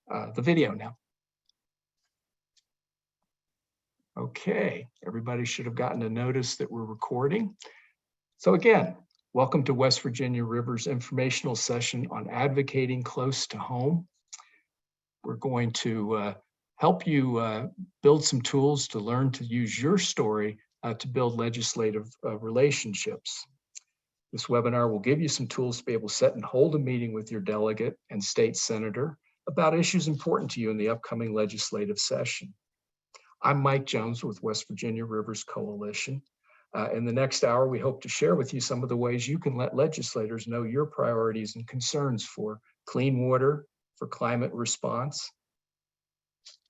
the video now. Okay, everybody should have gotten a notice that we're recording. So again, welcome to West Virginia River's informational session on advocating close to home. We're going to help you build some tools to learn to use your story to build legislative relationships. This webinar will give you some tools to be able to set and hold a meeting with your delegate and state senator about issues important to you in the upcoming legislative session. I'm Mike Jones with West Virginia Rivers Coalition. In the next hour, we hope to share with you some of the ways you can let legislators know your priorities and concerns for clean water, for climate response,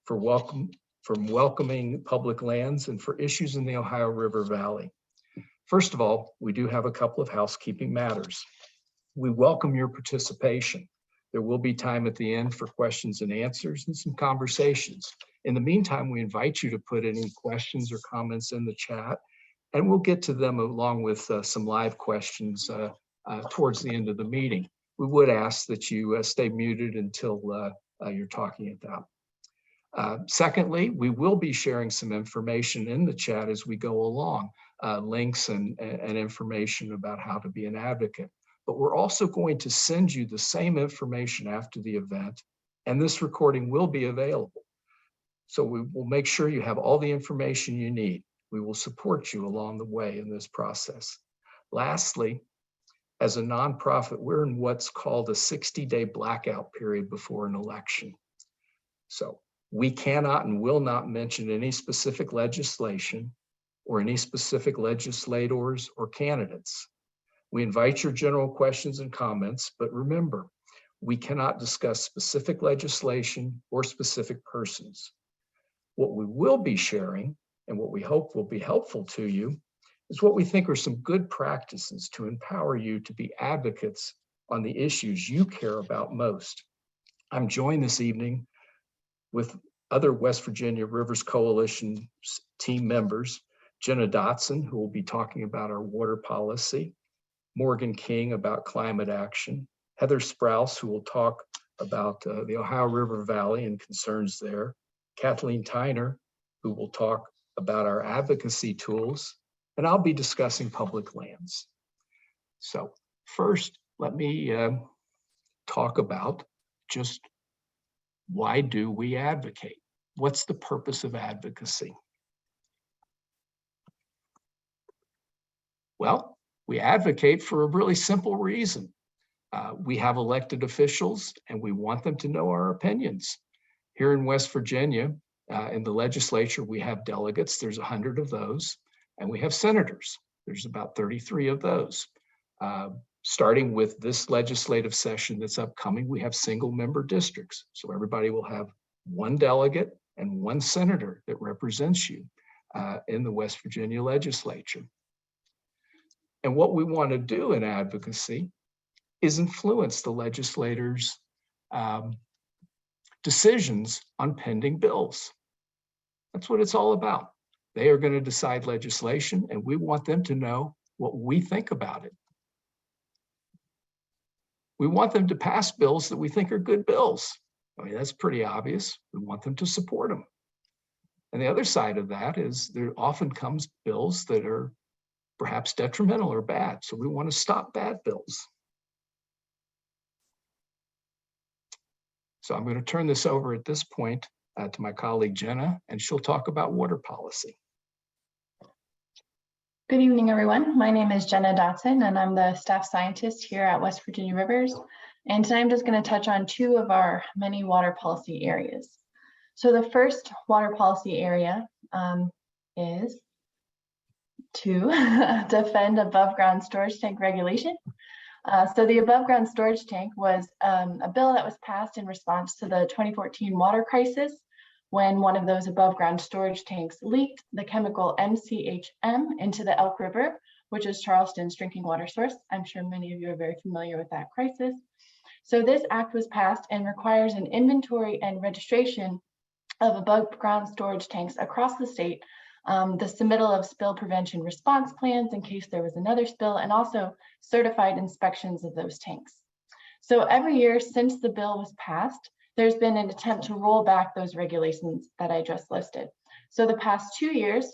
for welcoming public lands, and for issues in the Ohio River Valley. First of all, we do have a couple of housekeeping matters. We welcome your participation. There will be time at the end for questions and answers and some conversations. In the meantime, we invite you to put any questions or comments in the chat, and we'll get to them along with some live questions towards the end of the meeting. We would ask that you stay muted until you're talking at that. Secondly, we will be sharing some information in the chat as we go along, links and information about how to be an advocate. But we're also going to send you the same information after the event, and this recording will be available. So we will make sure you have all the information you need. We will support you along the way in this process. Lastly, as a nonprofit, we're in what's called a 60-day blackout period before an election. So we cannot and will not mention any specific legislation or any specific legislators or candidates. We invite your general questions and comments, but remember, we cannot discuss specific legislation or specific persons. What we will be sharing, and what we hope will be helpful to you, is what we think are some good practices to empower you to be advocates on the issues you care about most. I'm joined this evening with other West Virginia Rivers Coalition team members, Jenna Dotson, who will be talking about our water policy, Morgan King about climate action, Heather Sprouse, who will talk about the Ohio River Valley and concerns there, Kathleen Tyner, who will talk about our advocacy tools, and I'll be discussing public lands. So first, let me talk about just why do we advocate? What's the purpose of advocacy? Well, we advocate for a really simple reason. We have elected officials and we want them to know our opinions. Here in West Virginia, in the legislature, we have delegates, there's 100 of those, and we have senators, there's about 33 of those. Starting with this legislative session that's upcoming, we have single member districts. So everybody will have one delegate and one senator that represents you in the West Virginia legislature. And what we want to do in advocacy is influence the legislators' decisions on pending bills. That's what it's all about. They are going to decide legislation, and we want them to know what we think about it. We want them to pass bills that we think are good bills. I mean, that's pretty obvious. We want them to support them. And the other side of that is there often comes bills that are perhaps detrimental or bad. So we want to stop bad bills. So I'm going to turn this over at this point to my colleague Jenna, and she'll talk about water policy. Good evening, everyone. My name is Jenna Dotson, and I'm the staff scientist here at West Virginia Rivers. And today I'm just going to touch on two of our many water policy areas. So the first water policy area is to defend above ground storage tank regulation. So the above ground storage tank was a bill that was passed in response to the 2014 water crisis, when one of those above ground storage tanks leaked the chemical MCHM into the Elk River, which is Charleston's drinking water source. I'm sure many of you are very familiar with that crisis. So this act was passed and requires an inventory and registration of above ground storage tanks across the state, the submittal of spill prevention response plans in case there was another spill, and also certified inspections of those tanks. So every year since the bill was passed, there's been an attempt to roll back those regulations that I just listed. So the past 2 years,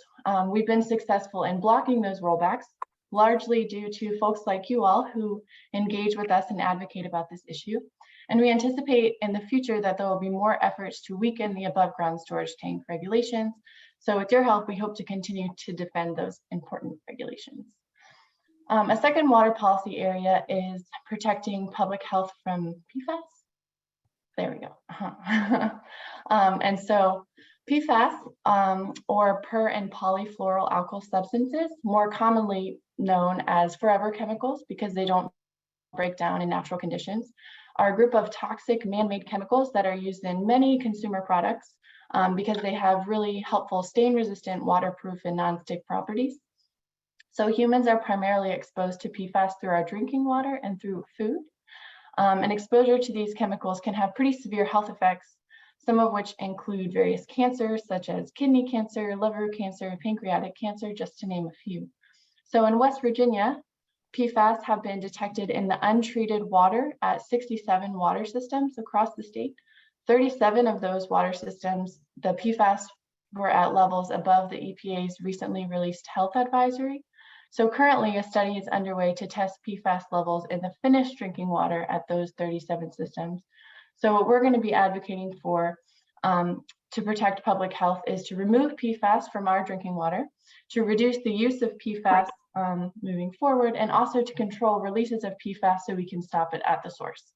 we've been successful in blocking those rollbacks, largely due to folks like you all who engage with us and advocate about this issue. And we anticipate in the future that there will be more efforts to weaken the above ground storage tank regulations. So with your help, we hope to continue to defend those important regulations. A second water policy area is protecting public health from PFAS. There we go. And so PFAS, or per and polyfluoroalkyl substances, more commonly known as forever chemicals because they don't break down in natural conditions, are a group of toxic man-made chemicals that are used in many consumer products because they have really helpful stain-resistant, waterproof, and non-stick properties. So humans are primarily exposed to PFAS through our drinking water and through food. And exposure to these chemicals can have pretty severe health effects, some of which include various cancers such as kidney cancer, liver cancer, pancreatic cancer, just to name a few. So in West Virginia, PFAS have been detected in the untreated water at 67 water systems across the state. 37 of those water systems, the PFAS were at levels above the EPA's recently released health advisory. So currently a study is underway to test PFAS levels in the finished drinking water at those 37 systems. So what we're going to be advocating for to protect public health is to remove PFAS from our drinking water, to reduce the use of PFAS moving forward, and also to control releases of PFAS so we can stop it at the source.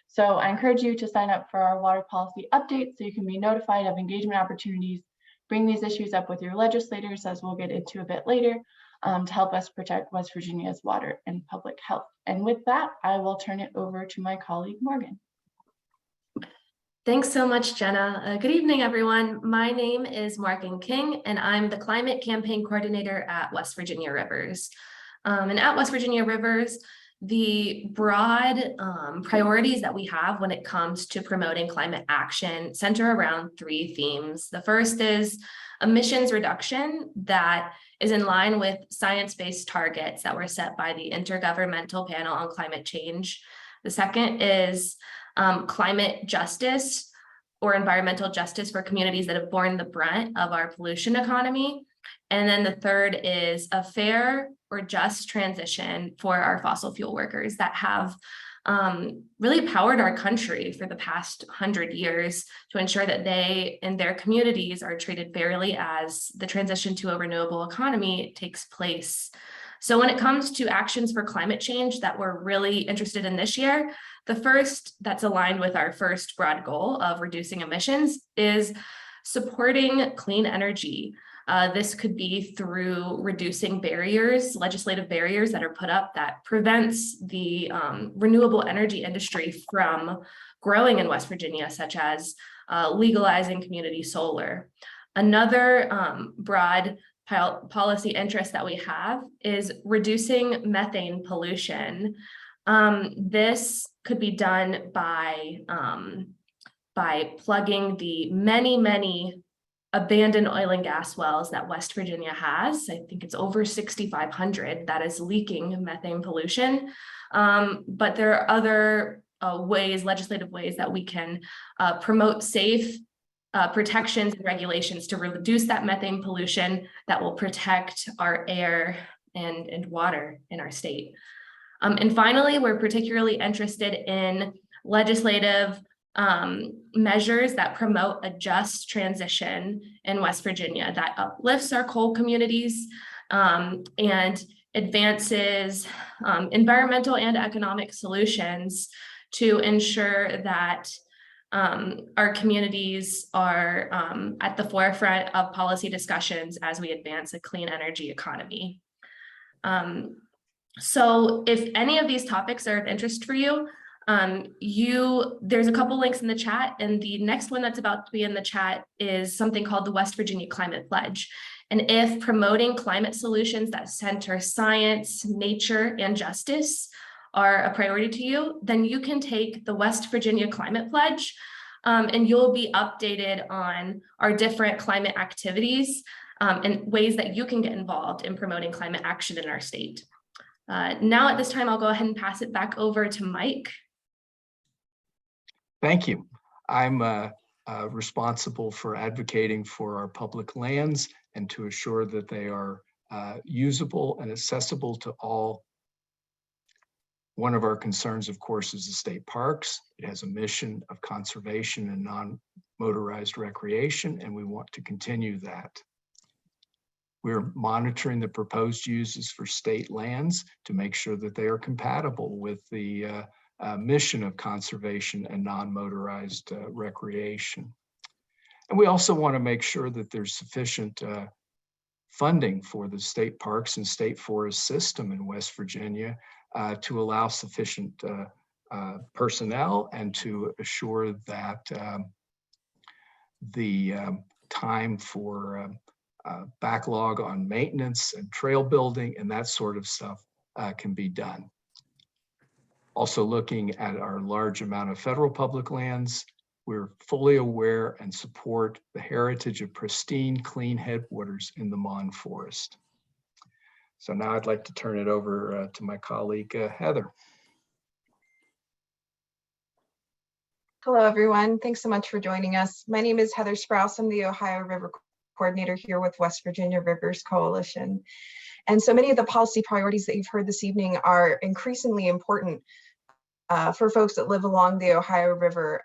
So I encourage you to sign up for our water policy update so you can be notified of engagement opportunities. Bring these issues up with your legislators, as we'll get into a bit later, to help us protect West Virginia's water and public health. And with that, I will turn it over to my colleague, Morgan. Thanks so much, Jenna. Good evening, everyone. My name is Morgan King, and I'm the Climate Campaign Coordinator at West Virginia Rivers. And at West Virginia Rivers, the broad priorities that we have when it comes to promoting climate action center around 3 themes. The first is emissions reduction that is in line with science-based targets that were set by the Intergovernmental Panel on Climate Change. The second is climate justice or environmental justice for communities that have borne the brunt of our pollution economy. And then the third is a fair or just transition for our fossil fuel workers that have really powered our country for the past 100 years to ensure that they and their communities are treated fairly as the transition to a renewable economy takes place. So when it comes to actions for climate change that we're really interested in this year, the first that's aligned with our first broad goal of reducing emissions is supporting clean energy. This could be through reducing barriers, legislative barriers that are put up that prevents the renewable energy industry from growing in West Virginia, such as legalizing community solar. Another broad policy interest that we have is reducing methane pollution. This could be done by plugging the many abandoned oil and gas wells that West Virginia has. I think it's over 6,500 that is leaking methane pollution. But there are other ways, legislative ways that we can promote safe protections and regulations to reduce that methane pollution that will protect our air and water in our state. And finally, we're particularly interested in legislative measures that promote a just transition in West Virginia that uplifts our coal communities and advances environmental and economic solutions to ensure that our communities are at the forefront of policy discussions as we advance a clean energy economy. So if any of these topics are of interest for you, there's a couple links in the chat, and the next one that's about to be in the chat is something called the West Virginia Climate Pledge. And if promoting climate solutions that center science, nature, and justice are a priority to you, then you can take the West Virginia Climate Pledge and you'll be updated on our different climate activities and ways that you can get involved in promoting climate action in our state. Now at this time, I'll go ahead and pass it back over to Mike. Thank you. I'm responsible for advocating for our public lands and to assure that they are usable and accessible to all. One of our concerns, of course, is the state parks. It has a mission of conservation and non-motorized recreation, and we want to continue that. We're monitoring the proposed uses for state lands to make sure that they are compatible with the mission of conservation and non-motorized recreation. And we also want to make sure that there's sufficient funding for the state parks and state forest system in West Virginia to allow sufficient personnel and to assure that the time for backlog on maintenance and trail building and that sort of stuff can be done. Also looking at our large amount of federal public lands, we're fully aware and support the heritage of pristine, clean headwaters in the Mon Forest. So now I'd like to turn it over to my colleague, Heather. Hello, everyone. Thanks so much for joining us. My name is Heather Sprouse. I'm the Ohio River Coordinator here with West Virginia Rivers Coalition. And so many of the policy priorities that you've heard this evening are increasingly important for folks that live along the Ohio River.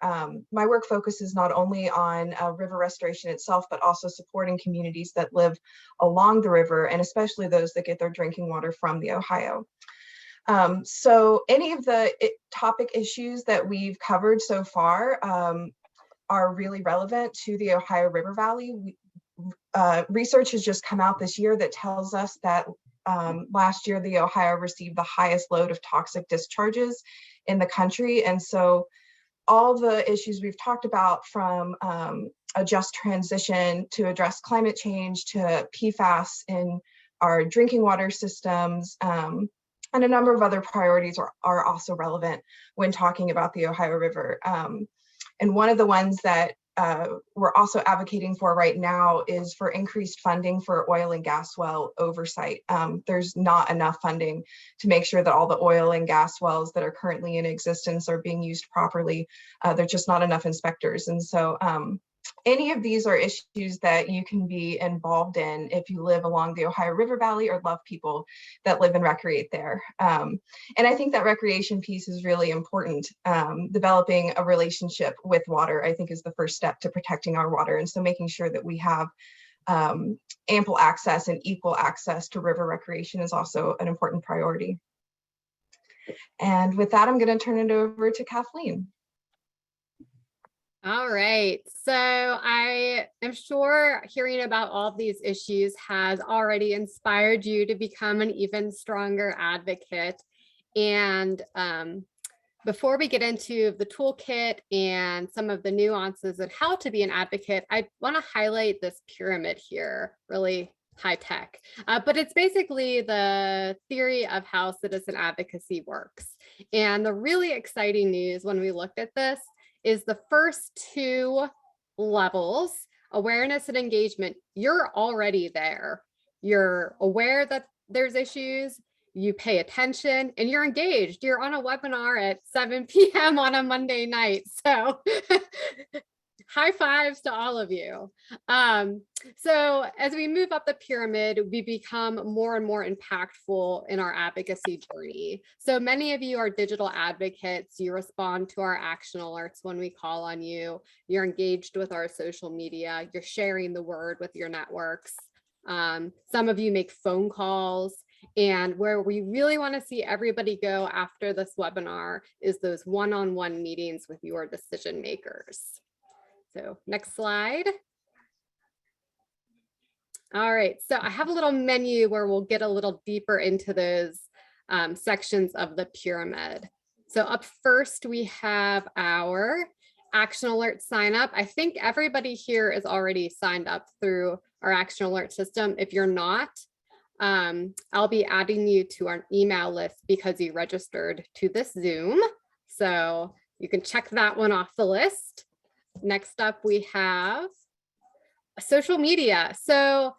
My work focuses not only on river restoration itself, but also supporting communities that live along the river, and especially those that get their drinking water from the Ohio. So any of the topic issues that we've covered so far are really relevant to the Ohio River Valley. Research has just come out this year that tells us that last year the Ohio received the highest load of toxic discharges in the country. And so all the issues we've talked about, from a just transition to address climate change to PFAS in our drinking water systems, and a number of other priorities are also relevant when talking about the Ohio River. And one of the ones that we're also advocating for right now is for increased funding for oil and gas well oversight. There's not enough funding to make sure that all the oil and gas wells that are currently in existence are being used properly. There's just not enough inspectors. And so any of these are issues that you can be involved in if you live along the Ohio River Valley or love people that live and recreate there. And I think that recreation piece is really important. Developing a relationship with water, I think, is the first step to protecting our water. And so making sure that we have ample access and equal access to river recreation is also an important priority. And with that, I'm going to turn it over to Kathleen. All right, so I am sure hearing about all of these issues has already inspired you to become an even stronger advocate. And before we get into the toolkit and some of the nuances of how to be an advocate, I want to highlight this pyramid here, really high tech, but it's basically the theory of how citizen advocacy works. And the really exciting news when we looked at this is the first two levels, awareness and engagement. You're already there. You're aware that there's issues, you pay attention, and you're engaged. You're on a webinar at 7 p.m. on a Monday night. So high fives to all of you. So as we move up the pyramid, we become more and more impactful in our advocacy journey. So many of you are digital advocates. You respond to our action alerts when we call on you. You're engaged with our social media. You're sharing the word with your networks. Some of you make phone calls. And where we really want to see everybody go after this webinar is those one-on-one meetings with your decision makers. So next slide. All right, so I have a little menu where we'll get a little deeper into those sections of the pyramid. So up first, we have our action alert sign up. I think everybody here is already signed up through our action alert system. If you're not, I'll be adding you to our email list because you registered to this Zoom. So you can check that one off the list. Next up, we have social media. So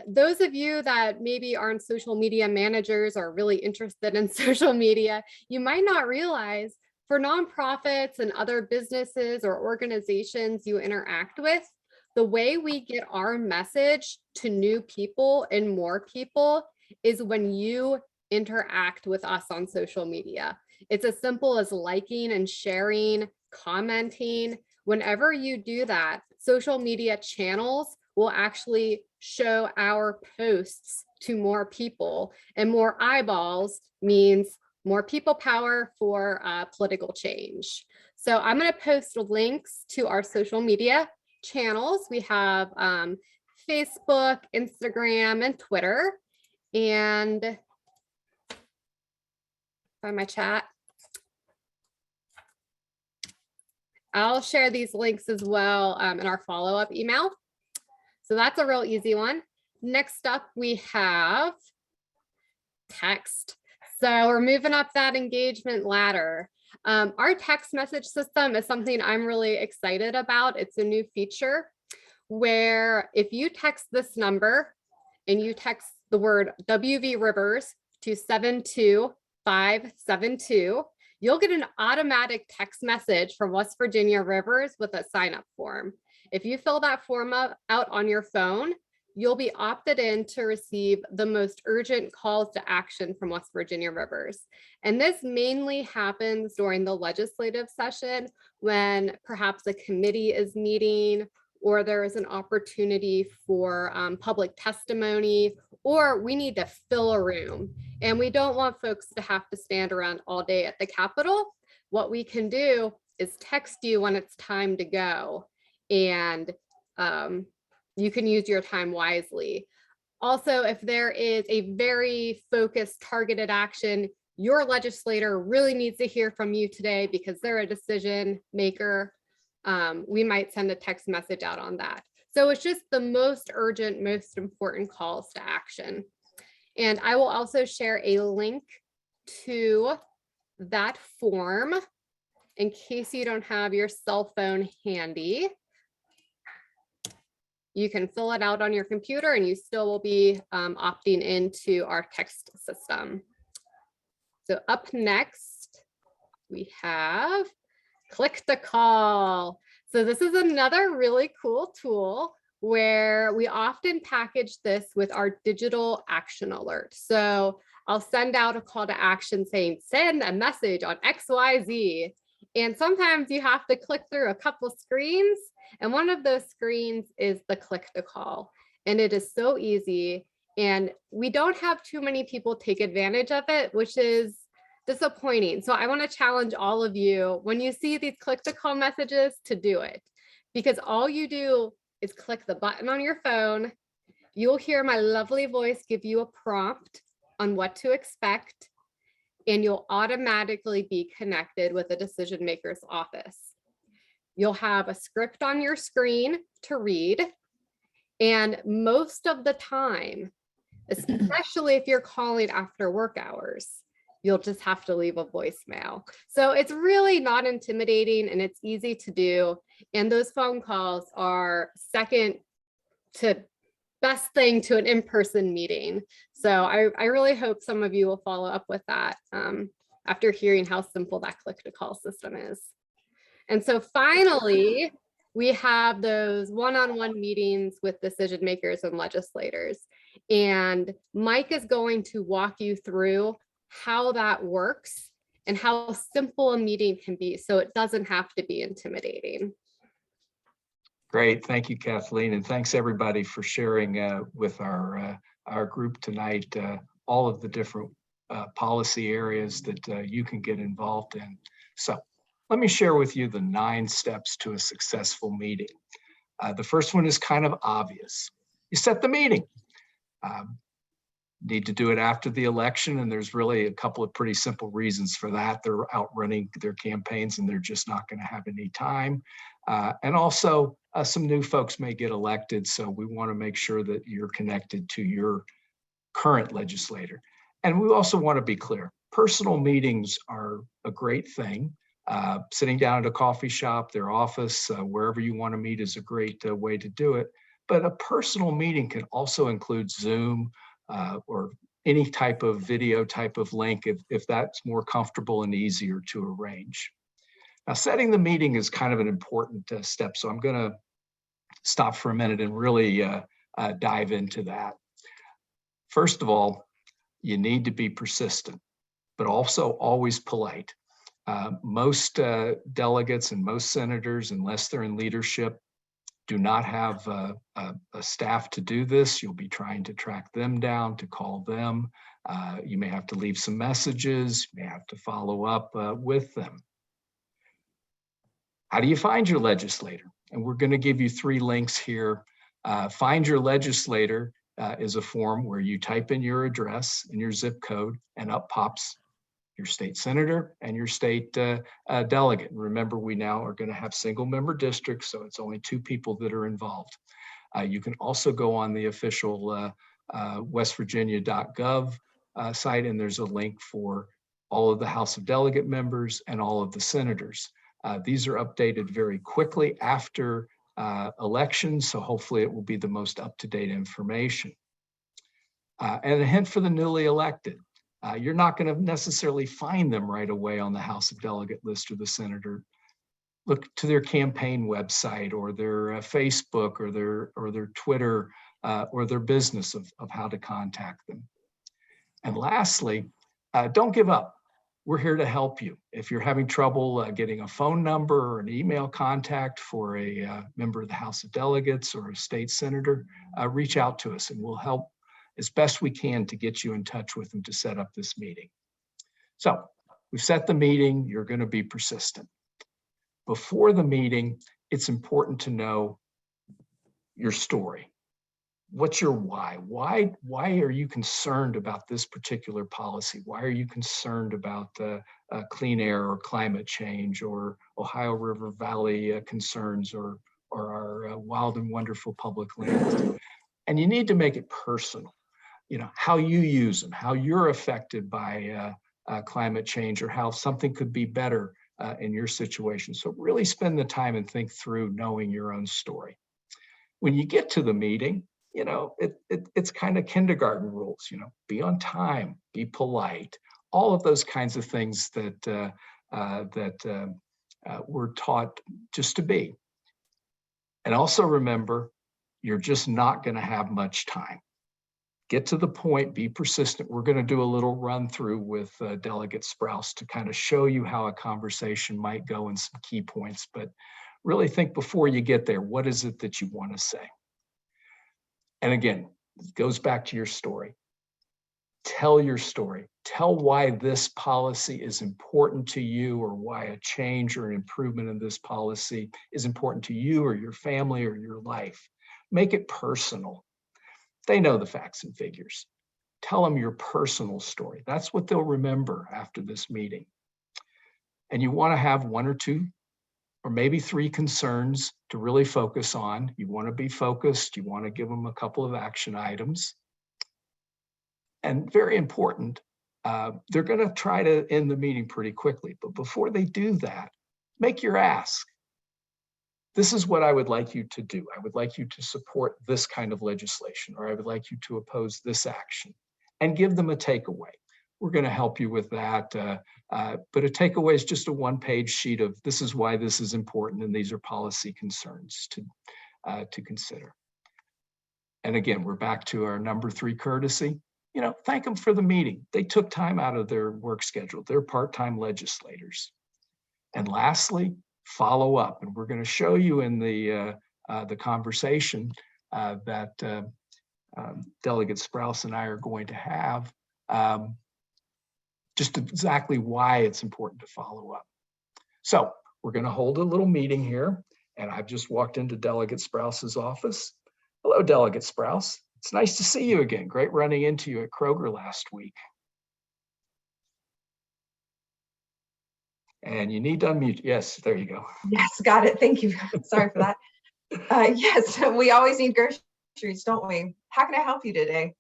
those of you that maybe aren't social media managers or really interested in social media, you might not realize For nonprofits and other businesses or organizations you interact with, the way we get our message to new people and more people is when you interact with us on social media. It's as simple as liking and sharing, commenting. Whenever you do that, social media channels will actually show our posts to more people, and more eyeballs means more people power for political change. So I'm going to post links to our social media channels. We have Facebook, Instagram, and Twitter. And find my chat. I'll share these links as well in our follow-up email. So that's a real easy one. Next up, we have text. So we're moving up that engagement ladder. Our text message system is something I'm really excited about. It's a new feature where if you text this number and you text the word WV Rivers to 72572, you'll get an automatic text message from West Virginia Rivers with a sign-up form. If you fill that form out on your phone, you'll be opted in to receive the most urgent calls to action from West Virginia Rivers. And this mainly happens during the legislative session when perhaps a committee is meeting, or there is an opportunity for public testimony, or we need to fill a room. And we don't want folks to have to stand around all day at the Capitol. What we can do is text you when it's time to go, and you can use your time wisely. Also, if there is a very focused, targeted action, your legislator really needs to hear from you today because they're a decision maker, we might send a text message out on that. So it's just the most urgent, most important calls to action. And I will also share a link to that form in case you don't have your cell phone handy. You can fill it out on your computer and you still will be opting into our text system. So up next, we have Click to Call. So this is another really cool tool where we often package this with our digital action alert. So I'll send out a call to action saying, send a message on XYZ. And sometimes you have to click through a couple of screens. And one of those screens is the Click to Call. And it is so easy. And we don't have too many people take advantage of it, which is disappointing. So I want to challenge all of you when you see these Click to Call messages to do it, because all you do is click the button on your phone. You'll hear my lovely voice give you a prompt on what to expect, and you'll automatically be connected with a decision maker's office. You'll have a script on your screen to read, and most of the time, especially if you're calling after work hours, you'll just have to leave a voicemail. So it's really not intimidating and it's easy to do. And those phone calls are second to best thing to an in-person meeting. So I really hope some of you will follow up with that after hearing how simple that Click to Call system is. And so finally, we have those one-on-one meetings with decision makers and legislators. And Mike is going to walk you through how that works and how simple a meeting can be, so it doesn't have to be intimidating. Great, thank you, Kathleen, and thanks everybody for sharing with our group tonight all of the different policy areas that you can get involved in. So let me share with you the 9 steps to a successful meeting. The first one is kind of obvious. You set the meeting. Need to do it after the election, and there's really a couple of pretty simple reasons for that. They're out running their campaigns and they're just not going to have any time. And also some new folks may get elected, so we want to make sure that you're connected to your current legislator. And we also want to be clear, personal meetings are a great thing. Sitting down at a coffee shop, their office, wherever you want to meet is a great way to do it. But a personal meeting can also include Zoom, or any type of video type of link if that's more comfortable and easier to arrange. Now, setting the meeting is kind of an important step, so I'm going to stop for a minute and really dive into that. First of all, you need to be persistent, but also always polite. Most delegates and most senators, unless they're in leadership, do not have a staff to do this. You'll be trying to track them down, to call them. You may have to leave some messages, you may have to follow up with them. How do you find your legislator? And we're going to give you 3 links here. Find your legislator is a form where you type in your address and your zip code, and up pops your state senator and your state delegate. Remember, we now are going to have single member districts, so it's only 2 people that are involved. You can also go on the official westvirginia.gov site, and there's a link for all of the House of Delegate members and all of the senators. These are updated very quickly after elections, so hopefully it will be the most up-to-date information. And a hint for the newly elected. You're not going to necessarily find them right away on the House of Delegate list or the senator. Look to their campaign website or their Facebook or their Twitter or their business of how to contact them. And lastly, don't give up. We're here to help you. If you're having trouble getting a phone number or an email contact for a member of the House of Delegates or a state senator, reach out to us and we'll help as best we can to get you in touch with them to set up this meeting. So we've set the meeting. You're going to be persistent. Before the meeting, it's important to know your story. What's your why? Why are you concerned about this particular policy? Why are you concerned about clean air or climate change or Ohio River Valley concerns or our wild and wonderful public lands? And you need to make it personal. You know, how you use them, how you're affected by climate change or how something could be better in your situation. So really spend the time and think through knowing your own story. When you get to the meeting, you know, it's kind of kindergarten rules, you know, be on time, be polite, all of those kinds of things that we're taught just to be. And also remember, you're just not going to have much time. Get to the point, be persistent. We're going to do a little run through with Delegate Sprouse to kind of show you how a conversation might go and some key points, but really think before you get there, what is it that you want to say? And again, it goes back to your story. Tell your story. Tell why this policy is important to you or why a change or an improvement in this policy is important to you or your family or your life. Make it personal. They know the facts and figures. Tell them your personal story. That's what they'll remember after this meeting. And you want to have 1 or 2 or maybe 3 concerns to really focus on. You want to be focused. You want to give them a couple of action items. And very important, they're going to try to end the meeting pretty quickly. But before they do that, make your ask. This is what I would like you to do. I would like you to support this kind of legislation, or I would like you to oppose this action, and give them a takeaway. We're going to help you with that. But a takeaway is just a 1-page sheet of this is why this is important and these are policy concerns to consider. And again, we're back to our number 3 courtesy. You know, thank them for the meeting. They took time out of their work schedule. They're part-time legislators. And lastly, follow up. And we're going to show you in the conversation that Delegate Sprouse and I are going to have just exactly why it's important to follow up. So we're going to hold a little meeting here, and I've just walked into Delegate Sprouse's office. Hello, Delegate Sprouse. It's nice to see you again. Great running into you at Kroger last week. And you need to unmute. Yes, there you go. Yes, got it. Thank you. Sorry for that. Yes, we always need groceries, don't we? How can I help you today?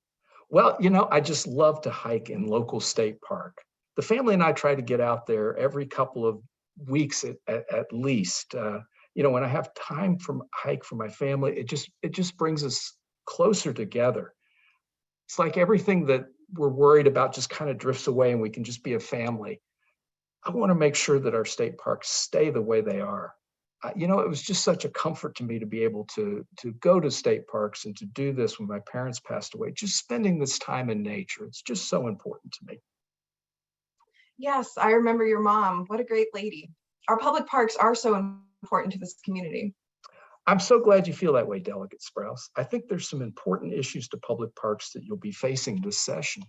Well, you know, I just love to hike in local state park. The family and I try to get out there every couple of weeks at least. You know, when I have time for hike for my family, it just brings us closer together. It's like everything that we're worried about just kind of drifts away and we can just be a family. I want to make sure that our state parks stay the way they are. You know, it was just such a comfort to me to be able to go to state parks and to do this when my parents passed away, just spending this time in nature. It's just so important to me. Yes, I remember your mom. What a great lady. Our public parks are so important to this community. I'm so glad you feel that way, Delegate Sprouse. I think there's some important issues to public parks that you'll be facing this session.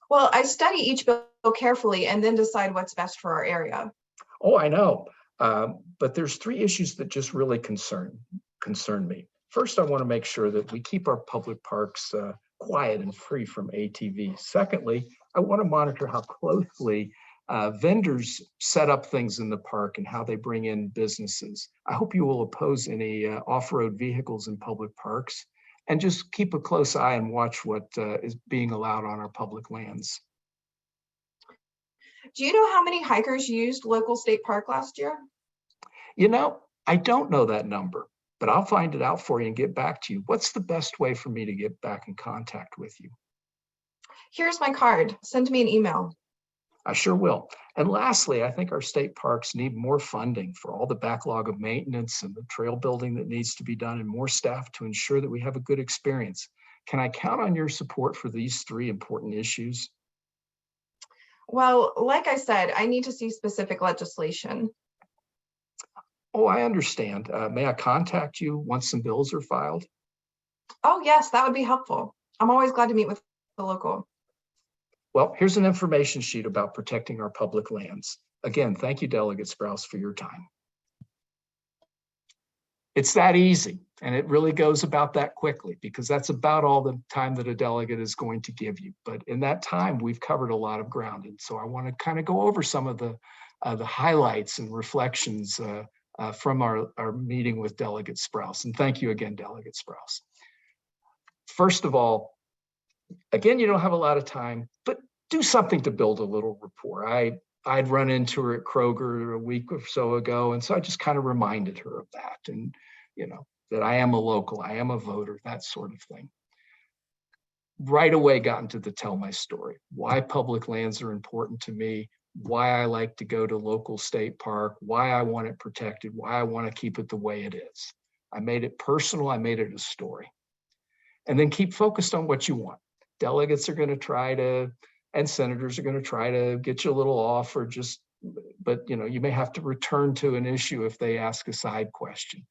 Well, I study each bill carefully and then decide what's best for our area. Oh, I know. But there's three issues that just really concern me. First, I want to make sure that we keep our public parks quiet and free from ATVs. Secondly, I want to monitor how closely vendors set up things in the park and how they bring in businesses. I hope you will oppose any off-road vehicles in public parks and just keep a close eye and watch what is being allowed on our public lands. Do you know how many hikers used local state park last year? You know, I don't know that number, but I'll find it out for you and get back to you. What's the best way for me to get back in contact with you? Here's my card. Send me an email. I sure will. And lastly, I think our state parks need more funding for all the backlog of maintenance and the trail building that needs to be done, and more staff to ensure that we have a good experience. Can I count on your support for these three important issues? Well, like I said, I need to see specific legislation. Oh, I understand. May I contact you once some bills are filed? Oh, yes, that would be helpful. I'm always glad to meet with the local. Well, here's an information sheet about protecting our public lands. Again, thank you, Delegate Sprouse, for your time. It's that easy, and it really goes about that quickly, because that's about all the time that a delegate is going to give you. But in that time, we've covered a lot of ground. And so I want to kind of go over some of the highlights and reflections from our meeting with Delegate Sprouse. And thank you again, Delegate Sprouse. First of all, again, you don't have a lot of time, but do something to build a little rapport. I'd run into her at Kroger a week or so ago, and so I just kind of reminded her of that, and you know, that I am a local, I am a voter, that sort of thing. Right away got into the tell my story, why public lands are important to me, why I like to go to local state park, why I want it protected, why I want to keep it the way it is. I made it personal, I made it a story. And then keep focused on what you want. Delegates are going to try to, and senators are going to try to get you a little off, or just, but you know, you may have to return to an issue if they ask a side question.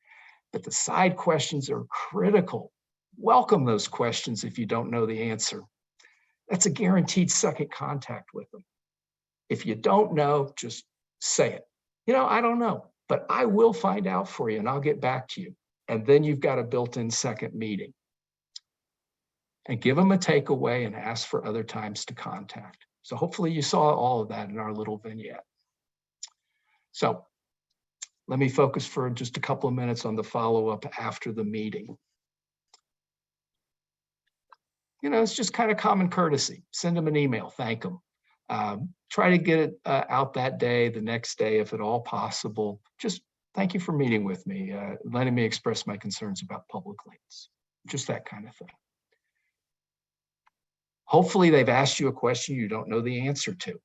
But the side questions are critical. Welcome those questions if you don't know the answer. That's a guaranteed second contact with them. If you don't know, just say it. You know, I don't know, but I will find out for you and I'll get back to you. And then you've got a built-in second meeting. And give them a takeaway and ask for other times to contact. So hopefully you saw all of that in our little vignette. So let me focus for just a couple of minutes on the follow-up after the meeting. You know, it's just kind of common courtesy. Send them an email, thank them. Try to get it out that day, the next day, if at all possible. Just thank you for meeting with me, letting me express my concerns about public lands, just that kind of thing. Hopefully they've asked you a question you don't know the answer to.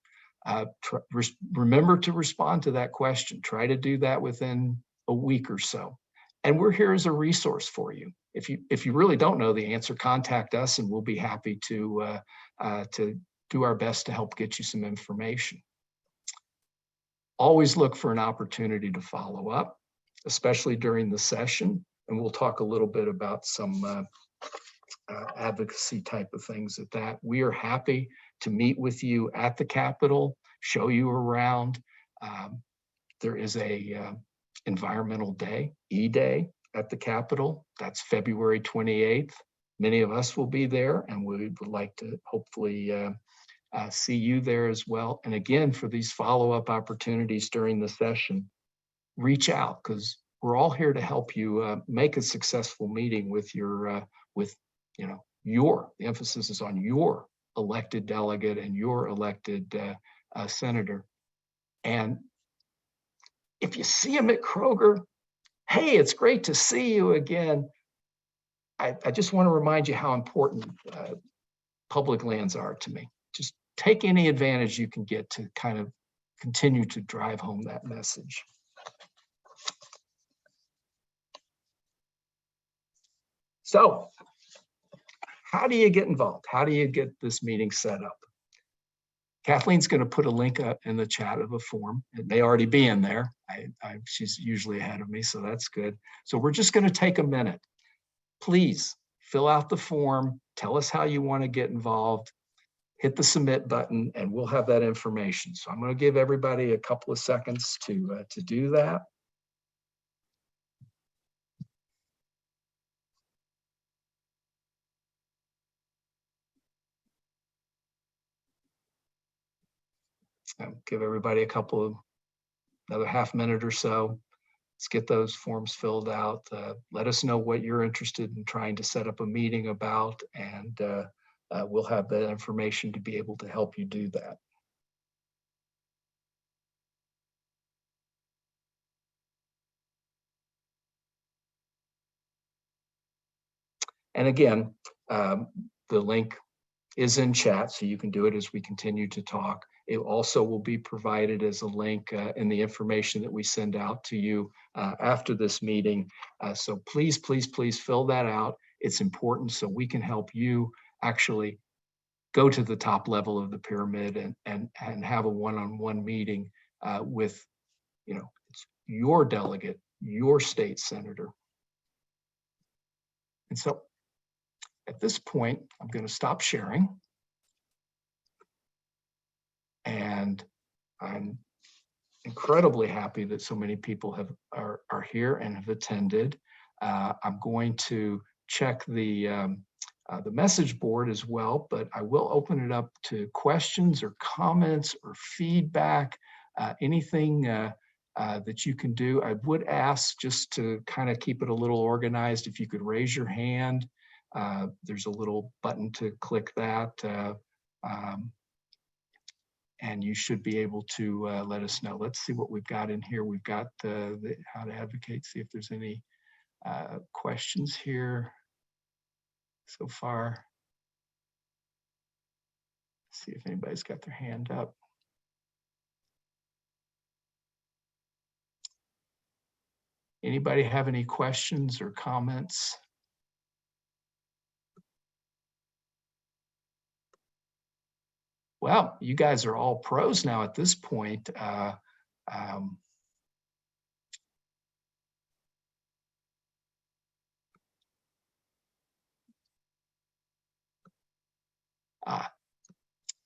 Remember to respond to that question. Try to do that within a week or so. And we're here as a resource for you. If you really don't know the answer, contact us and we'll be happy to do our best to help get you some information. Always look for an opportunity to follow up, especially during the session. And we'll talk a little bit about some advocacy type of things at that. We are happy to meet with you at the Capitol, show you around. There is a environmental day, E-Day at the Capitol. That's February 28th. Many of us will be there and we would like to hopefully see you there as well. And again, for these follow-up opportunities during the session, reach out, because we're all here to help you make a successful meeting with your, the emphasis is on your elected delegate and your elected senator. And if you see them at Kroger, hey, it's great to see you again. I just want to remind you how important public lands are to me. Just take any advantage you can get to kind of continue to drive home that message. So how do you get involved? How do you get this meeting set up? Kathleen's going to put a link up in the chat of a form. It may already be in there. She's usually ahead of me, so that's good. So we're just going to take a minute. Please fill out the form. Tell us how you want to get involved. Hit the submit button, and we'll have that information. So I'm going to give everybody a couple of seconds to do that. Give everybody a couple of another half minute or so. Let's get those forms filled out. Let us know what you're interested in trying to set up a meeting about, and we'll have that information to be able to help you do that. And again, the link is in chat, so you can do it as we continue to talk. It also will be provided as a link in the information that we send out to you after this meeting. So please, please, please fill that out. It's important so we can help you actually go to the top level of the pyramid and have a one-on-one meeting with, it's your delegate, your state senator. And so at this point, I'm going to stop sharing. And I'm incredibly happy that so many people are here and have attended. I'm going to check the message board as well, but I will open it up to questions or comments or feedback, anything that you can do. I would ask, just to kind of keep it a little organized, if you could raise your hand. There's a little button to click that. And you should be able to let us know. Let's see what we've got in here. We've got the how to advocate, see if there's any questions here so far. See if anybody's got their hand up. Anybody have any questions or comments? Well, you guys are all pros now at this point.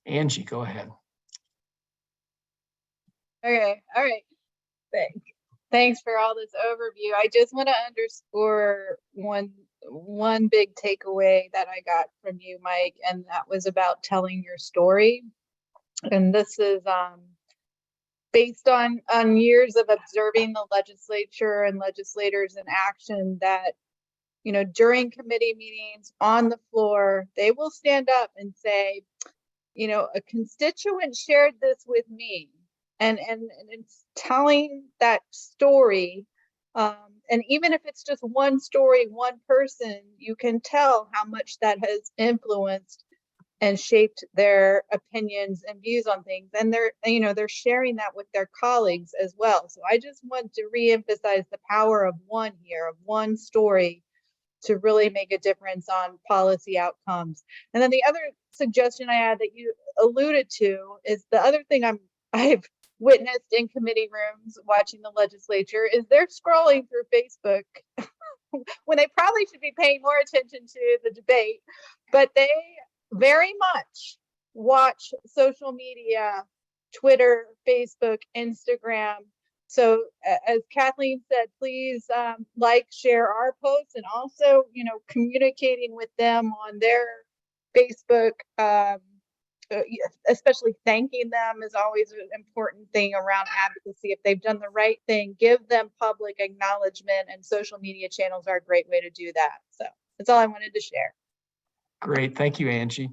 Angie, go ahead. Okay, all right. Thanks for all this overview. I just want to underscore one big takeaway that I got from you, Mike, and that was about telling your story. And this is based on years of observing the legislature and legislators in action, that during committee meetings on the floor, they will stand up and say, a constituent shared this with me. And it's telling that story. And even if it's just one story, one person, you can tell how much that has influenced and shaped their opinions and views on things. And they're sharing that with their colleagues as well. So I just want to reemphasize the power of one here, of one story, to really make a difference on policy outcomes. And then the other suggestion I had that you alluded to is the other thing I've witnessed in committee rooms watching the legislature is they're scrolling through Facebook when they probably should be paying more attention to the debate, but they very much watch social media, Twitter, Facebook, Instagram. So as Kathleen said, please share our posts, and also, communicating with them on their Facebook, especially thanking them is always an important thing around advocacy. If they've done the right thing, give them public acknowledgement, and social media channels are a great way to do that. So that's all I wanted to share. Great, thank you, Angie.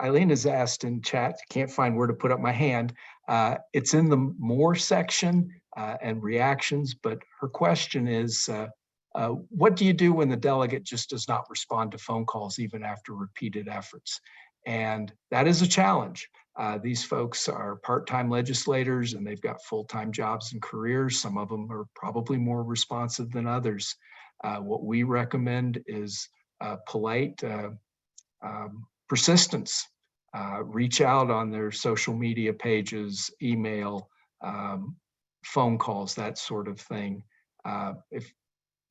Eileen has asked in chat, can't find where to put up my hand. It's in the more section and reactions, but her question is, what do you do when the delegate just does not respond to phone calls even after repeated efforts? And that is a challenge. These folks are part-time legislators and they've got full-time jobs and careers. Some of them are probably more responsive than others. What we recommend is polite persistence. Reach out on their social media pages, email, phone calls, that sort of thing.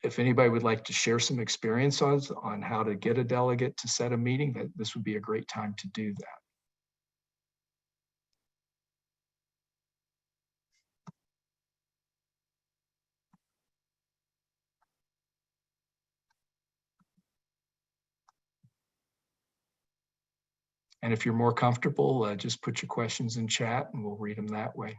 If anybody would like to share some experience on how to get a delegate to set a meeting, this would be a great time to do that. And if you're more comfortable, just put your questions in chat and we'll read them that way.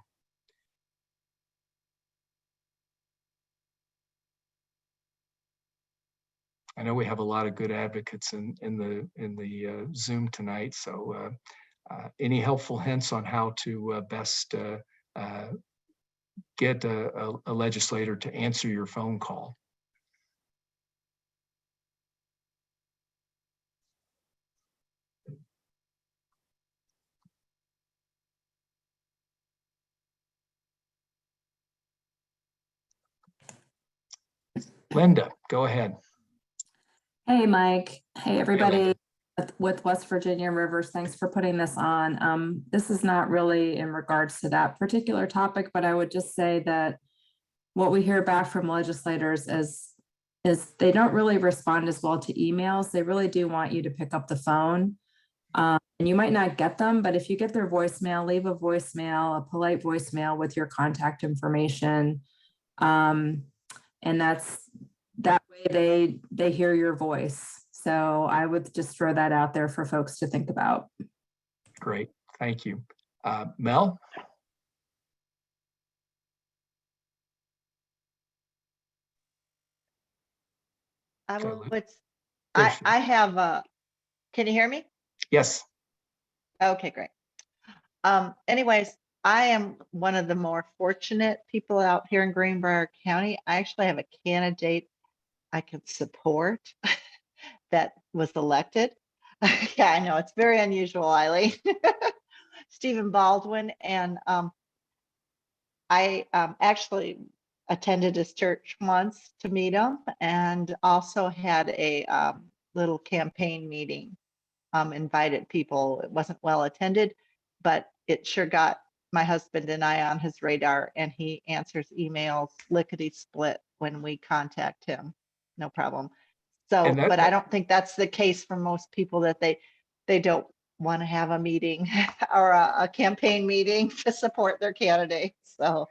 I know we have a lot of good advocates in the Zoom tonight, so any helpful hints on how to best get a legislator to answer your phone call? Linda, go ahead. Hey, Mike. Hey, everybody. Linda. With West Virginia Rivers, thanks for putting this on. This is not really in regards to that particular topic, but I would just say that what we hear back from legislators is they don't really respond as well to emails. They really do want you to pick up the phone. And you might not get them, but if you get their voicemail, leave a voicemail, a polite voicemail with your contact information. And that way they hear your voice. So I would just throw that out there for folks to think about. Great, thank you. Mel? I Go. would, There she is. I have a, can you hear me? Yes. Okay, great. Anyways, I am one of the more fortunate people out here in Greenbrier County. I actually have a candidate I could support that was elected. Yeah, I know, it's very unusual, Eileen. Stephen Baldwin. And I actually attended his church once to meet him and also had a little campaign meeting, invited people. It wasn't well attended, but it sure got my husband and I on his radar, and he answers emails lickety split when we contact him. No problem. So, but I don't think that's the case for most people, that they don't want to have a meeting or a campaign meeting to support their candidate. So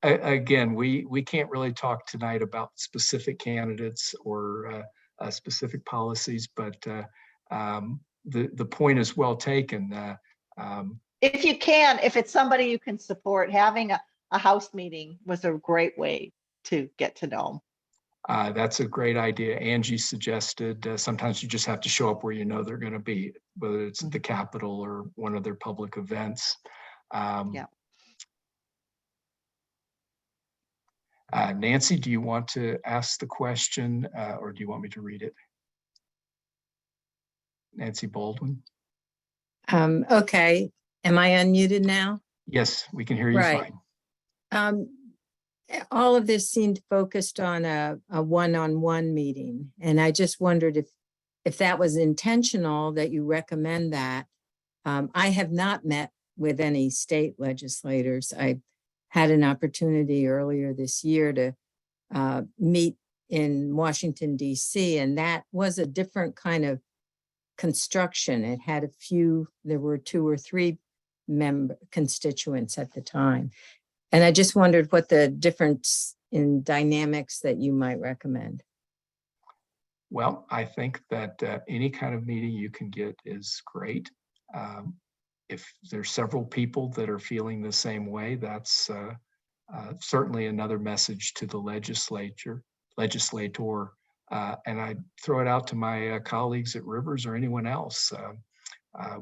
again, we can't really talk tonight about specific candidates or specific policies, but the point is well taken. if you can, if it's somebody you can support, having a house meeting was a great way to get to know them. That's a great idea. Angie suggested sometimes you just have to show up where you know they're going to be, whether it's at the Capitol or one of their public events. Yeah. Nancy, do you want to ask the question or do you want me to read it? Nancy Baldwin. Okay. Am I unmuted now? Yes, we can hear you Right. fine. All of this seemed focused on a one-on-one meeting. And I just wondered if that was intentional, that you recommend that. I have not met with any state legislators. I had an opportunity earlier this year to meet in Washington, D.C., and that was a different kind of construction. It had there were 2 or 3 constituents at the time. And I just wondered what the difference in dynamics that you might recommend. Well, I think that any kind of meeting you can get is great. If there's several people that are feeling the same way, that's certainly another message to the legislator. And I throw it out to my colleagues at Rivers or anyone else.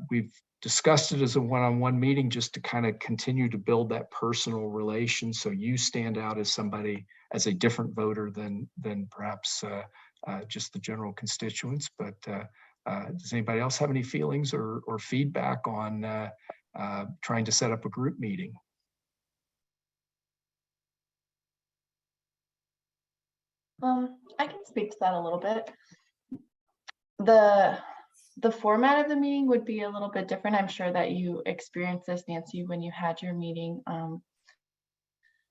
We've discussed it as a one-on-one meeting just to kind of continue to build that personal relation, so you stand out as somebody, as a different voter than perhaps just the general constituents. But Does anybody else have any feelings or feedback on trying to set up a group meeting? I can speak to that a little bit. The format of the meeting would be a little bit different. I'm sure that you experienced this, Nancy, when you had your meeting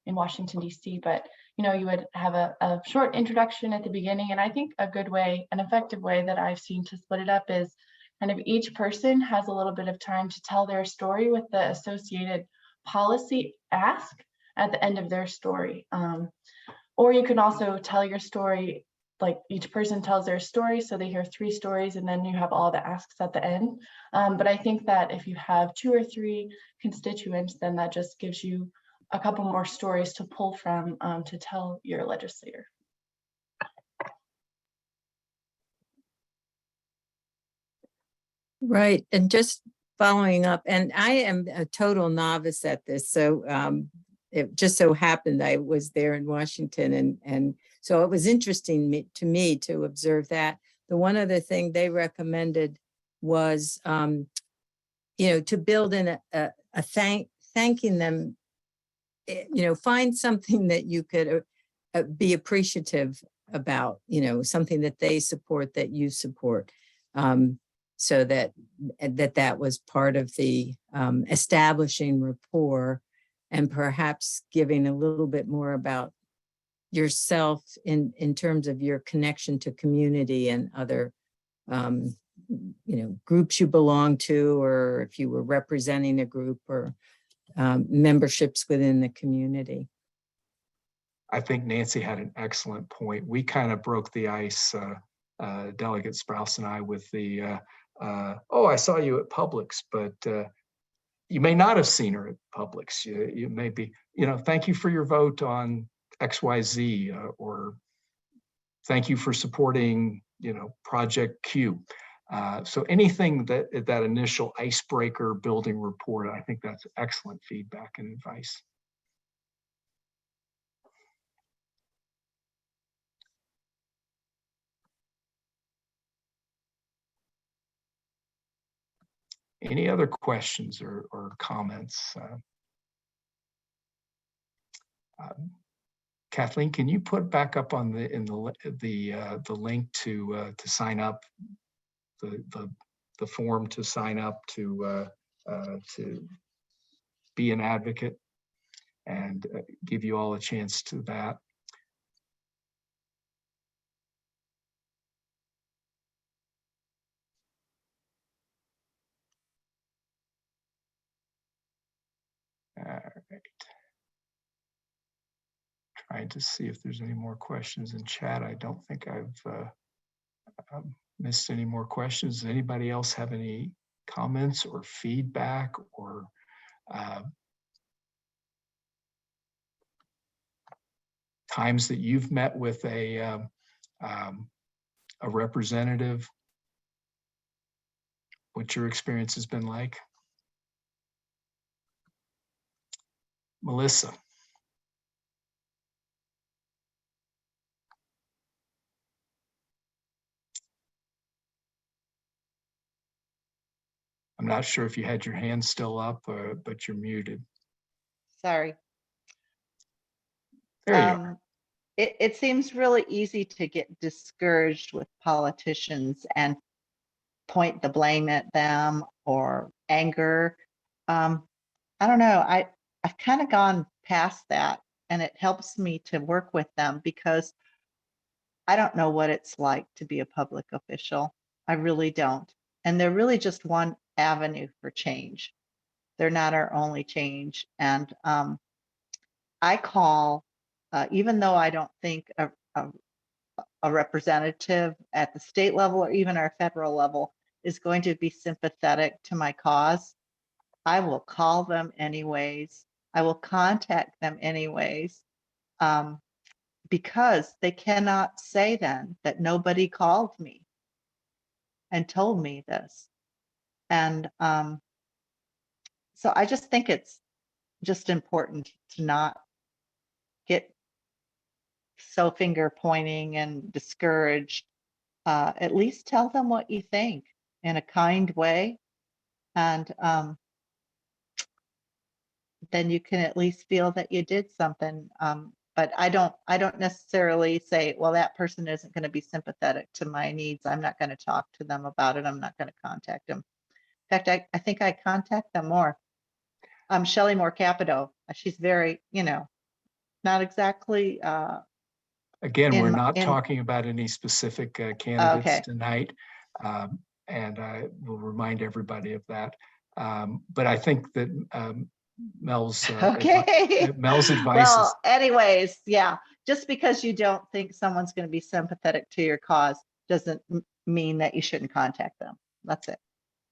in Washington, D.C., but you would have a short introduction at the beginning. And I think a good way, an effective way that I've seen to split it up is kind of each person has a little bit of time to tell their story with the associated policy ask at the end of their story. Or you can also tell your story, like each person tells their story, so they hear 3 stories and then you have all the asks at the end. But I think that if you have 2 or 3 constituents, then that just gives you a couple more stories to pull from to tell your legislator. Right, and just following up, and I am a total novice at this, so it just so happened I was there in Washington, and so it was interesting to me to observe that. The one other thing they recommended was, to build in a thanking them, find something that you could be appreciative about, something that they support, that you support. So that was part of the establishing rapport, and perhaps giving a little bit more about yourself in terms of your connection to community and other groups you belong to, or if you were representing a group, or memberships within the community. I think Nancy had an excellent point. We kind of broke the ice, Delegate Sprouse and I, with the oh, I saw you at Publix, but you may not have seen her at Publix. You may be, thank you for your vote on XYZ, or thank you for supporting, Project Q. So anything that initial icebreaker, building rapport, I think that's excellent feedback and advice. Any other questions or comments? Kathleen, can you put back up on the link to sign up, the form to sign up to be an advocate, and give you all a chance to that. All right. Trying to see if there's any more questions in chat. I don't think I've missed any more questions. Does anybody else have any comments or feedback, or times that you've met with a representative, what your experience has been like? Melissa. I'm not sure if you had your hand still up, but you're muted. Sorry. There you are. It seems really easy to get discouraged with politicians and point the blame at them, or anger. I don't know. I've kind of gone past that, and it helps me to work with them, because I don't know what it's like to be a public official. I really don't. And they're really just one avenue for change. They're not our only change. And I call, even though I don't think a representative at the state level or even our federal level is going to be sympathetic to my cause, I will call them anyways. I will contact them anyways, because they cannot say then that nobody called me and told me this. And so I just think it's just important to not get so finger pointing and discouraged, at least tell them what you think in a kind way. And then you can at least feel that you did something. But I don't necessarily say, well, that person isn't going to be sympathetic to my needs. I'm not going to talk to them about it. I'm not going to contact them. In fact, I think I contact them more. Shelley Moore Capito. She's very, not exactly. Again, we're in- not in- talking about any specific candidates Okay. tonight. And I will remind everybody of that. But I think that Mel's Okay. Mel's advice Well, anyways, yeah, just because you don't think someone's going to be sympathetic to your cause doesn't mean that you shouldn't contact them. That's it.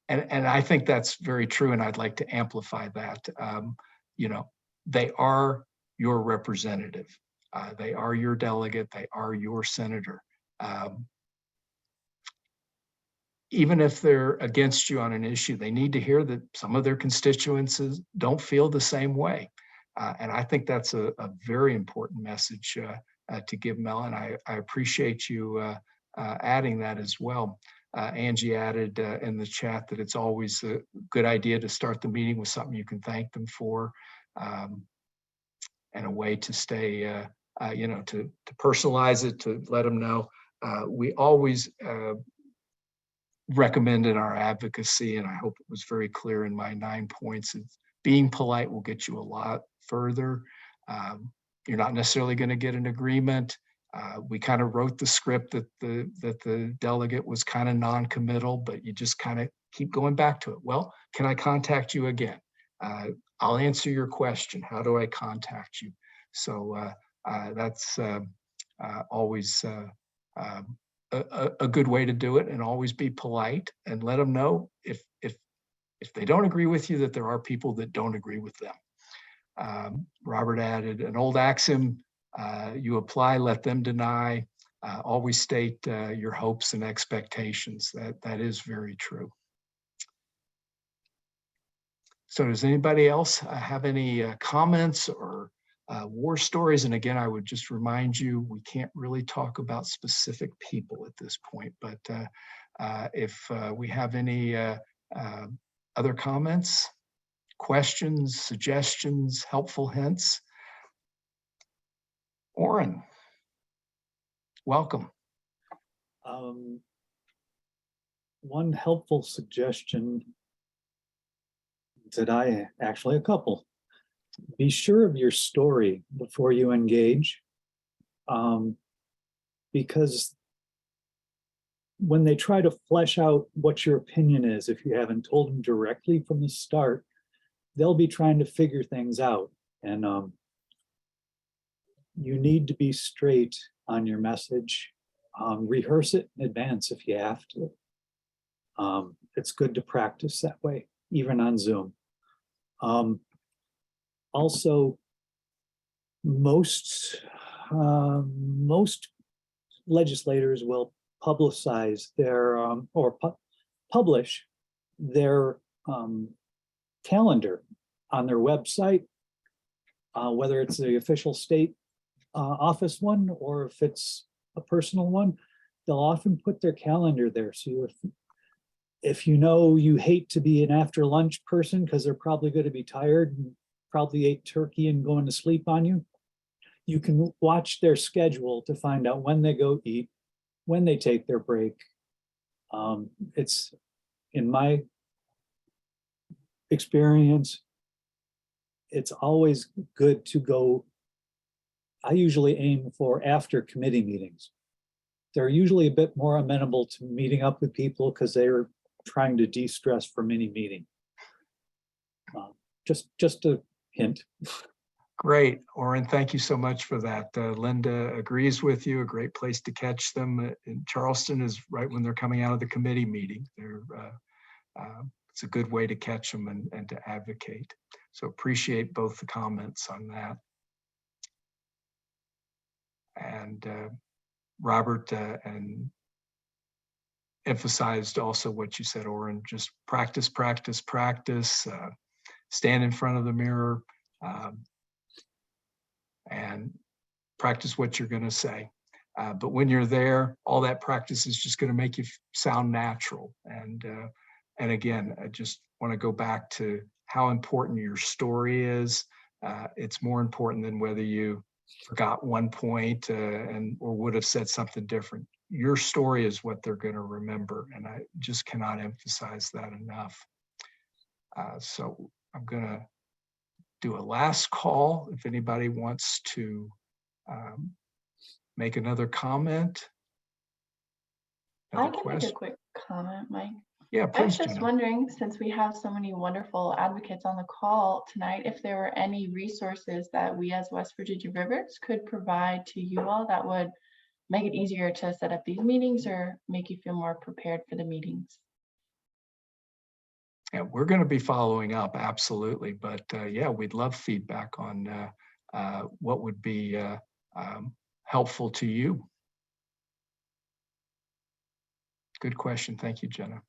and I think that's very true. And I'd like to amplify that. They are your representative. They are your delegate. They are your senator. Even if they're against you on an issue, they need to hear that some of their constituents don't feel the same way. And I think that's a very important message to give, Mel, and I appreciate you adding that as well. Angie added in the chat that it's always a good idea to start the meeting with something you can thank them for, and a way to stay, to personalize it, to let them know. We always recommend in our advocacy, and I hope it was very clear in my 9 points, being polite will get you a lot further. You're not necessarily going to get an agreement. We kind of wrote the script that the delegate was kind of non-committal, but you just kind of keep going back to it. Well, can I contact you again? I'll answer your question. How do I contact you? So that's always a good way to do it, and always be polite and let them know if they don't agree with you, that there are people that don't agree with them. Robert added an old axiom, you apply, let them deny. Always state your hopes and expectations. That is very true. So does anybody else have any comments or war stories? And again, I would just remind you, we can't really talk about specific people at this point, but if we have any other comments, questions, suggestions, helpful hints. Oren, welcome. One helpful suggestion actually a couple. Be sure of your story before you engage, because when they try to flesh out what your opinion is, if you haven't told them directly from the start, they'll be trying to figure things out. And you need to be straight on your message. Rehearse it in advance if you have to. It's good to practice that way, even on Zoom. Also, most legislators will publicize their publish their calendar on their website, whether it's the official state office one or if it's a personal one. They'll often put their calendar there. So if you know you hate to be an after lunch person because they're probably going to be tired and probably ate turkey and going to sleep on you, you can watch their schedule to find out when they go eat, when they take their break. It's, in my experience, it's always good to go. I usually aim for after committee meetings. They're usually a bit more amenable to meeting up with people because they're trying to de-stress from any meeting. Just a hint. Great, Oren, thank you so much for that. Linda agrees with you. A great place to catch them in Charleston is right when they're coming out of the committee meeting. It's a good way to catch them and to advocate. So appreciate both the comments on that. And Robert and emphasized also what you said, Oren, just practice, practice, practice, stand in front of the mirror, and practice what you're going to say. But when you're there, all that practice is just going to make you sound natural. And again, I just want to go back to how important your story is. It's more important than whether you forgot one point or would have said something different. Your story is what they're going to remember. And I just cannot emphasize that enough. So I'm going to do a last call if anybody wants to make another comment. I can make a quick comment, Mike. Yeah, I was please. just wondering, since we have so many wonderful advocates on the call tonight, if there were any resources that we as West Virginia Rivers could provide to you all that would make it easier to set up these meetings or make you feel more prepared for the meetings. Yeah, we're going to be following up, absolutely. But yeah, we'd love feedback on what would be helpful to you. Good question. Thank you, Jenna.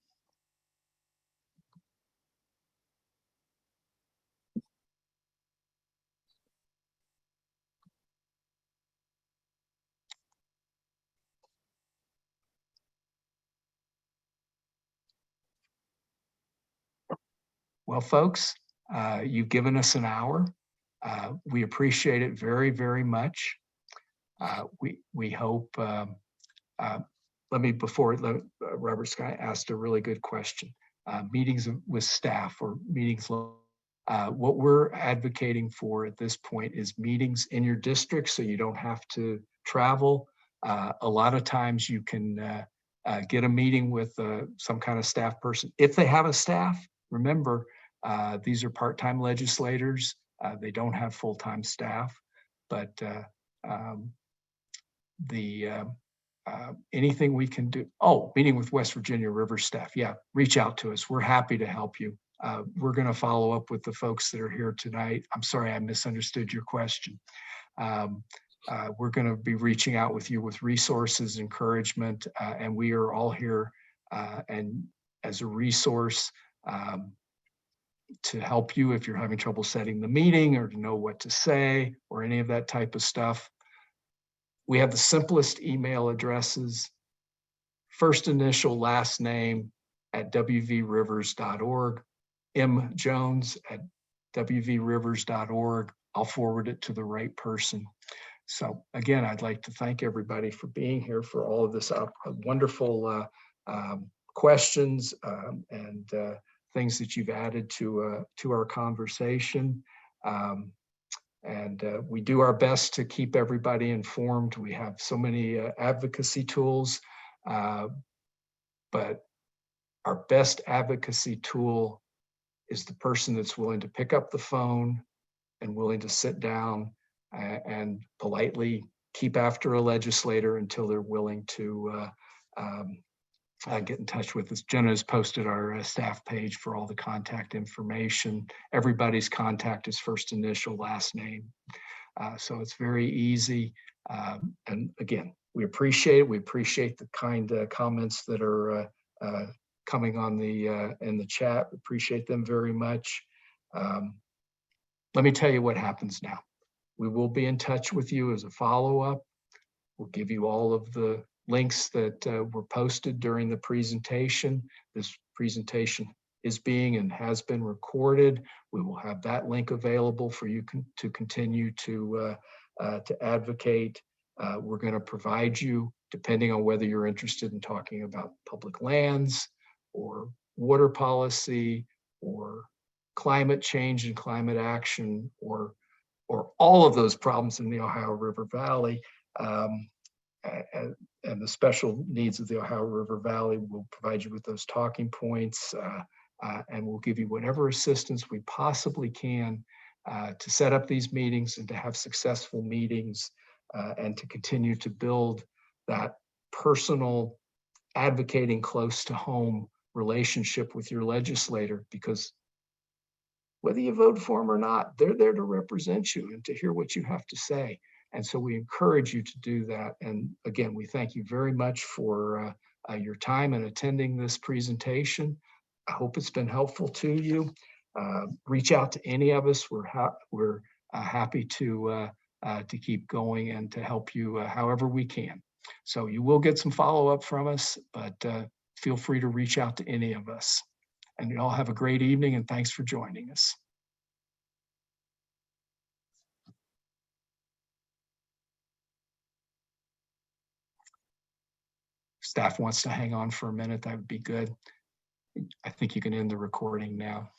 Well, folks, you've given us an hour. We appreciate it very, very much. We hope, Robert Scott asked a really good question. Meetings with staff or meetings, what we're advocating for at this point is meetings in your district so you don't have to travel. A lot of times you can get a meeting with some kind of staff person. If they have a staff, remember, these are part-time legislators. They don't have full-time staff, but anything we can do. Oh, meeting with West Virginia River staff. Yeah, reach out to us. We're happy to help you. We're going to follow up with the folks that are here tonight. I'm sorry, I misunderstood your question. We're going to be reaching out with you with resources, encouragement, and we are all here and as a resource to help you if you're having trouble setting the meeting or to know what to say or any of that type of stuff. We have the simplest email addresses, first initial, last name at wvrivers.org, mjones@wvrivers.org. I'll forward it to the right person. So again, I'd like to thank everybody for being here, for all of this wonderful questions and things that you've added to our conversation. We do our best to keep everybody informed. We have so many advocacy tools, but our best advocacy tool is the person that's willing to pick up the phone and willing to sit down and politely keep after a legislator until they're willing to get in touch with us. Jenna has posted our staff page for all the contact information. Everybody's contact is first initial, last name. So it's very easy. And again, we appreciate it. We appreciate the kind comments that are coming on in the chat. We appreciate them very much. Let me tell you what happens now. We will be in touch with you as a follow-up. We'll give you all of the links that were posted during the presentation. This presentation is being and has been recorded. We will have that link available for you to continue to advocate. We're going to provide you, depending on whether you're interested in talking about public lands or water policy or climate change and climate action or all of those problems in the Ohio River Valley. And the special needs of the Ohio River Valley. Will provide you with those talking points and we'll give you whatever assistance we possibly can to set up these meetings and to have successful meetings and to continue to build that personal advocating close to home relationship with your legislator, because whether you vote for them or not, they're there to represent you and to hear what you have to say. And so we encourage you to do that. And again, we thank you very much for your time in attending this presentation. I hope it's been helpful to you. Reach out to any of us. We're happy to keep going and to help you however we can. So you will get some follow-up from us, but feel free to reach out to any of us. And you all have a great evening, and thanks for joining us. Staff wants to hang on for a minute, that would be good. I think you can end the recording now.